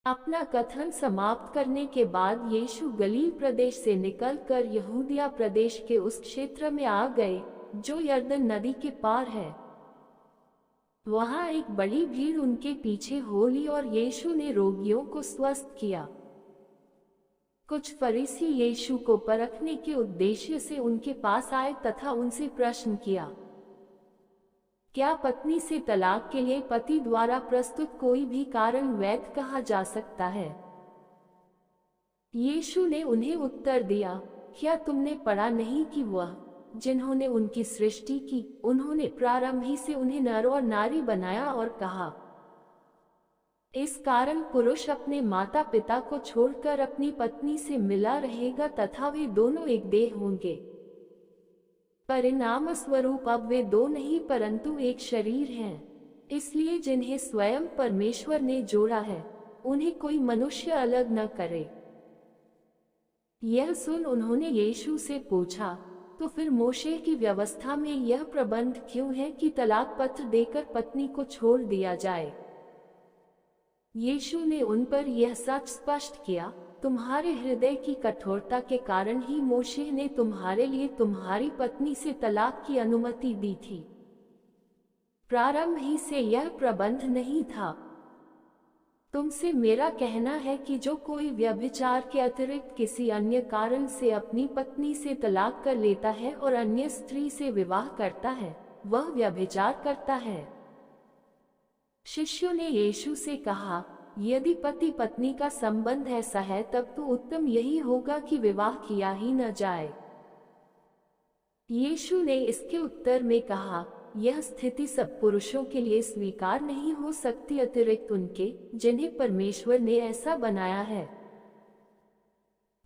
अपना कथन समाप्त करने के बाद यीशु गलील प्रदेश से निकलकर यहूदिया प्रदेश के उस क्षेत्र में आ गए जो यरदन नदी के पार है। वहां एक बड़ी भीड़ उनके पीछे हो ली और यीशु ने रोगियों को स्वस्थ किया। कुछ फरीसी यीशु को परखने के उद्देश्य से उनके पास आए तथा उनसे प्रश्न किया, क्या पत्नी से तलाक के लिए पति द्वारा प्रस्तुत कोई भी कारण वैध कहा जा सकता है? यीशु ने उन्हें उत्तर दिया, क्या तुमने पढ़ा नहीं कि वह जिन्होंने उनकी सृष्टि की, उन्होंने प्रारंभ ही से उन्हें नर और नारी बनाया और कहा, इस कारण पुरुष अपने माता पिता को छोड़कर अपनी पत्नी से मिला रहेगा तथा वे दोनों एक देह होंगे। परिणाम स्वरूप अब वे दो नहीं परंतु एक शरीर हैं। इसलिए जिन्हें स्वयं परमेश्वर ने जोड़ा है उन्हें कोई मनुष्य अलग न करे। यह सुन उन्होंने यीशु से पूछा, तो फिर मोशे की व्यवस्था में यह प्रबंध क्यों है कि तलाक पत्र देकर पत्नी को छोड़ दिया जाए? यीशु ने उन पर यह सच स्पष्ट किया, तुम्हारे हृदय की कठोरता के कारण ही मोशे ने तुम्हारे लिए तुम्हारी पत्नी से तलाक की अनुमति दी थी। प्रारंभ ही से यह प्रबंध नहीं था। तुमसे मेरा कहना है कि जो कोई व्यभिचार के अतिरिक्त किसी अन्य कारण से अपनी पत्नी से तलाक कर लेता है और अन्य स्त्री से विवाह करता है, वह व्यभिचार करता है। शिष्यों ने यीशु से कहा, यदि पति पत्नी का संबंध ऐसा है तब तो उत्तम यही होगा कि विवाह किया ही न जाए। यीशु ने इसके उत्तर में कहा, यह स्थिति सब पुरुषों के लिए स्वीकार नहीं हो सकती अतिरिक्त उनके जिन्हें परमेश्वर ने ऐसा बनाया है।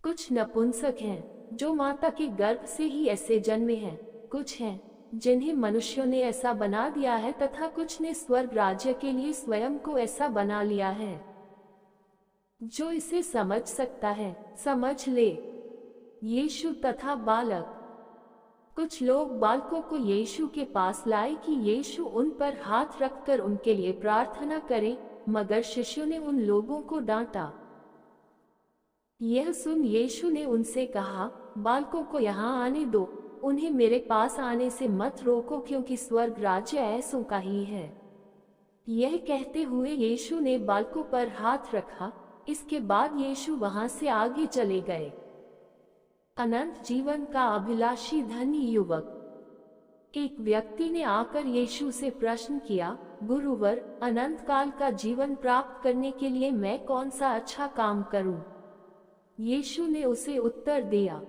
कुछ नपुंसक हैं जो माता के गर्भ से ही ऐसे जन्मे हैं, कुछ हैं जिन्हें मनुष्यों ने ऐसा बना दिया है तथा कुछ ने स्वर्ग राज्य के लिए स्वयं को ऐसा बना लिया है। जो इसे समझ सकता है समझ ले। यीशु तथा बालक। कुछ लोग बालकों को यीशु के पास लाए कि यीशु उन पर हाथ रखकर उनके लिए प्रार्थना करे, मगर शिष्यों ने उन लोगों को डांटा। यह सुन यीशु ने उनसे कहा, बालकों को यहाँ आने दो, उन्हें मेरे पास आने से मत रोको क्योंकि स्वर्ग राज्य ऐसों का ही है। यह कहते हुए यीशु ने बालकों पर हाथ रखा। इसके बाद यीशु वहां से आगे चले गए। अनंत जीवन का अभिलाषी धनी युवक। एक व्यक्ति ने आकर यीशु से प्रश्न किया, गुरुवर, अनंत काल का जीवन प्राप्त करने के लिए मैं कौन सा अच्छा काम करूं? यीशु ने उसे उत्तर दिया,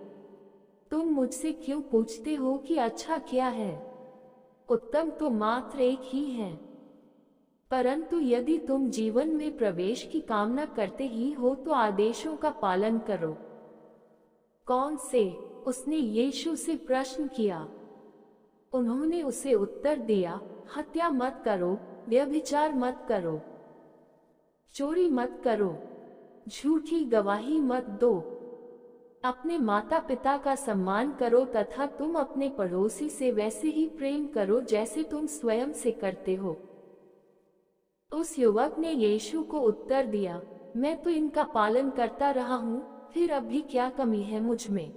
तुम मुझसे क्यों पूछते हो कि अच्छा क्या है? उत्तम तो मात्र एक ही है। परंतु यदि तुम जीवन में प्रवेश की कामना करते ही हो तो आदेशों का पालन करो। कौन से? उसने यीशु से प्रश्न किया। उन्होंने उसे उत्तर दिया, हत्या मत करो, व्यभिचार मत करो, चोरी मत करो, झूठी गवाही मत दो, अपने माता पिता का सम्मान करो तथा तुम अपने पड़ोसी से वैसे ही प्रेम करो जैसे तुम स्वयं से करते हो। उस युवक ने यीशु को उत्तर दिया, मैं तो इनका पालन करता रहा हूँ, फिर अभी क्या कमी है मुझ में?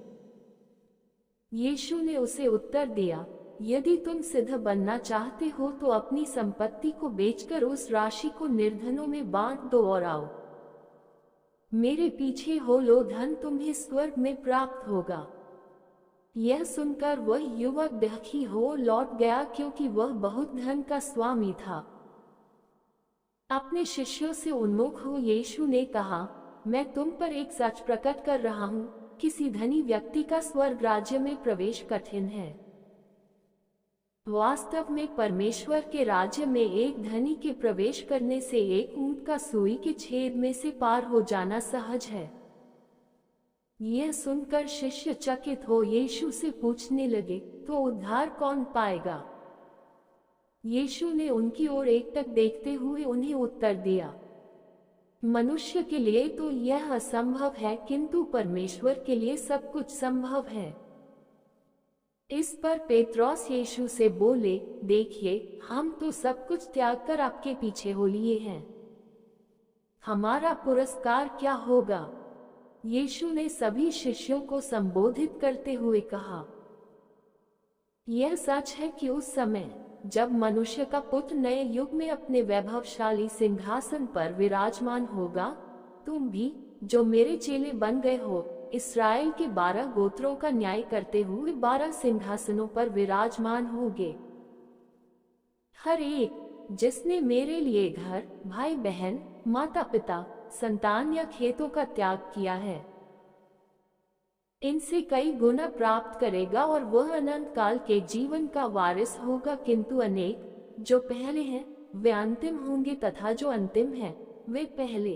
यीशु ने उसे उत्तर दिया, यदि तुम सिद्ध बनना चाहते हो तो अपनी संपत्ति को बेचकर उस राशि को निर्धनों में बांट दो और आओ, मेरे पीछे हो लो, धन तुम्हें स्वर्ग में प्राप्त होगा। यह सुनकर वह युवक दुखी हो लौट गया क्योंकि वह बहुत धन का स्वामी था। अपने शिष्यों से उन्मुख हो यीशु ने कहा, मैं तुम पर एक सच प्रकट कर रहा हूँ, किसी धनी व्यक्ति का स्वर्ग राज्य में प्रवेश कठिन है। वास्तव में परमेश्वर के राज्य में एक धनी के प्रवेश करने से एक ऊंट का सुई के छेद में से पार हो जाना सहज है। यह सुनकर शिष्य चकित हो यीशु से पूछने लगे, तो उद्धार कौन पाएगा? यीशु ने उनकी ओर एकटक देखते हुए उन्हें उत्तर दिया, मनुष्य के लिए तो यह असंभव है किंतु परमेश्वर के लिए सब कुछ संभव है। इस पर पेत्रोस यीशु से बोले, देखिए, हम तो सब कुछ त्याग कर आपके पीछे हो लिए हैं। हमारा पुरस्कार क्या होगा? यीशु ने सभी शिष्यों को संबोधित करते हुए कहा, यह सच है कि उस समय जब मनुष्य का पुत्र नए युग में अपने वैभवशाली सिंहासन पर विराजमान होगा, तुम भी जो मेरे चेले बन गए हो, इस्राएल के 12 गोत्रों का न्याय करते हुए 12 सिंहासनों पर विराजमान होगे। हर एक जिसने मेरे लिए घर, भाई बहन, माता पिता, संतान या खेतों का त्याग किया है, इनसे कई गुना प्राप्त करेगा और वह अनंत काल के जीवन का वारिस होगा। किंतु अनेक जो पहले हैं वे अंतिम होंगे तथा जो अंतिम हैं वे पहले।